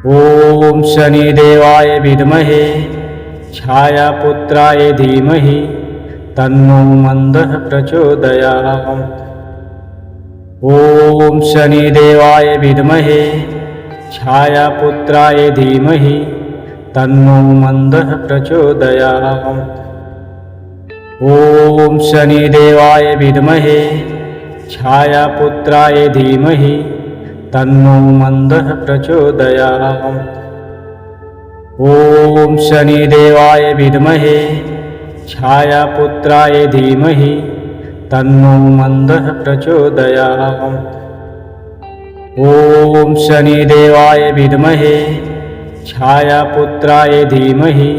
ॐ शनिदेवाय विद्महे छायापुत्राय धीमहि तन्नो मन्दः प्रचोदयात्। ॐ शनिदेवाय विद्महे छायापुत्राय धीमहि तन्नो मन्दः प्रचोदयात्। ॐ शनिदेवाय विद्महे छायापुत्राय धीमहि तन्नो मन्दः प्रचोदयात्। ॐ शनिदेवाय विद्महे छायापुत्राय धीमहि तन्नो मन्दः प्रचोदयात्। ॐ शनिदेवाय विद्महे छायापुत्राय धीमहि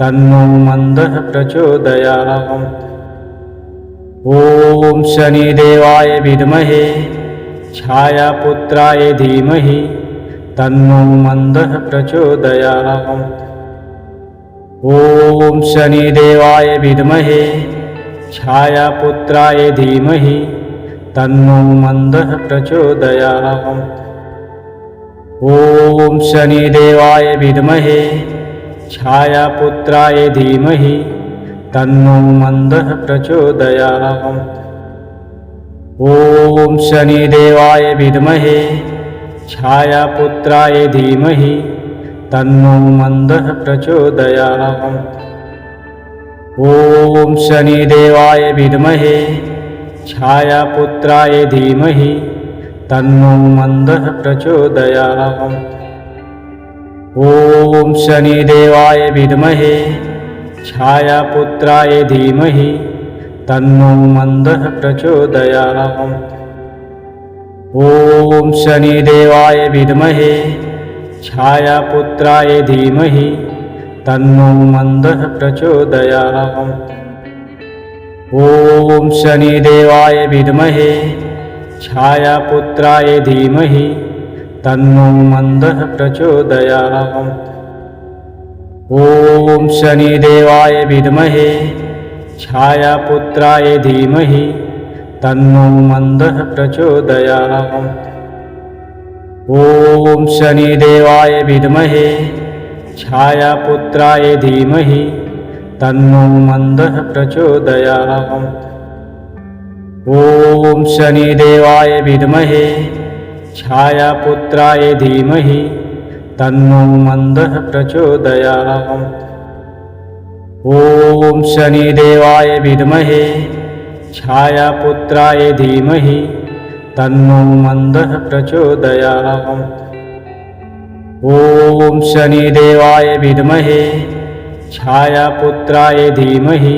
तन्नो मन्दः प्रचोदयात्। ॐ शनिदेवाय विद्महे छायापुत्राय धीमहि तन्नो मन्दः प्रचोदयात्। ॐ शनिदेवाय विद्महे छायापुत्राय धीमहि तन्नो मन्दः प्रचोदयात्। ॐ शनिदेवाय विद्महे छायापुत्राय धीमहि तन्नो मन्दः प्रचोदयात्। ॐ शनिदेवाय विद्महे छायापुत्राय धीमहि तन्नो मन्दः प्रचोदयात्। ॐ शनिदेवाय विद्महे छायापुत्राय धीमहि तन्नो मन्दः प्रचोदयात्। ॐ शनिदेवाय विद्महे छायापुत्राय धीमहि तन्नो मन्दः प्रचोदयात्। ॐ शनिदेवाय विद्महे छायापुत्राय धीमहि तन्नो मन्दः प्रचोदयात्। ॐ शनिदेवाय विद्महे छायापुत्राय धीमहि तन्नो मन्दः प्रचोदयात्। ॐ शनिदेवाय विद्महे छायापुत्राय धीमहि तन्नो मन्दः प्रचोदयात्। ॐ शनिदेवाय विद्महे छायापुत्राय धीमहि तन्नो मन्दः प्रचोदयात्। ॐ शनिदेवाय विद्महे छायापुत्राय धीमहि तन्नो मन्दः प्रचोदयात्। ॐ शनिदेवाय विद्महे छायापुत्राय धीमहि तन्नो मन्दः प्रचोदयात्। ॐ शनिदेवाय विद्महे छायापुत्राय धीमहि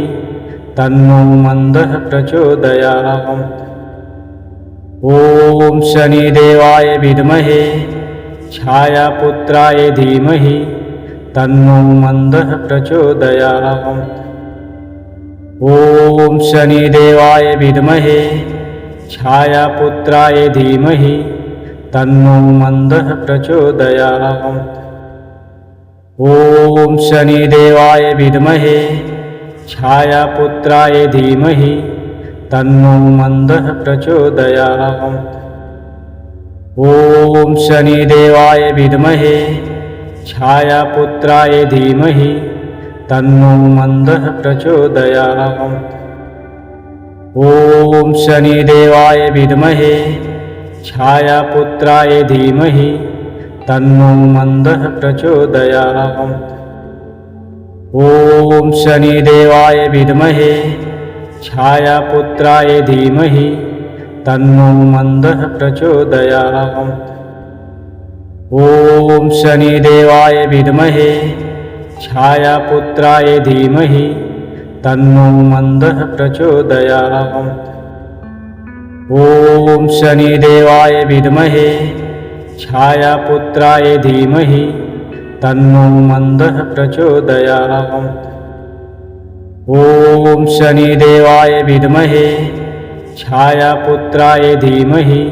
तन्नो मन्दः प्रचोदयात्। ॐ शनिदेवाय विद्महे छायापुत्राय धीमहि तन्नो मन्दः प्रचोदयात्। ॐ शनिदेवाय विद्महे छायापुत्राय धीमहि तन्नो मन्दः प्रचोदयात्। ॐ शनिदेवाय विद्महे छायापुत्राय धीमहि तन्नो मन्दः प्रचोदयात्। ॐ शनिदेवाय विद्महे छायापुत्राय धीमहि तन्नो मन्दः प्रचोदयात्। ॐ शनिदेवाय विद्महे छायापुत्राय धीमहि तन्नो मन्दः प्रचोदयात्। ॐ शनिदेवाय विद्महे छायापुत्राय धीमहि तन्नो मन्दः प्रचोदयात्। ॐ शनिदेवाय विद्महे छायापुत्राय धीमहि तन्नो मन्दः प्रचोदयात्। ॐ शनिदेवाय विद्महे छायापुत्राय धीमहि तन्नो मन्दः प्रचोदयात्। ॐ शनिदेवाय विद्महे छायापुत्राय धीमहि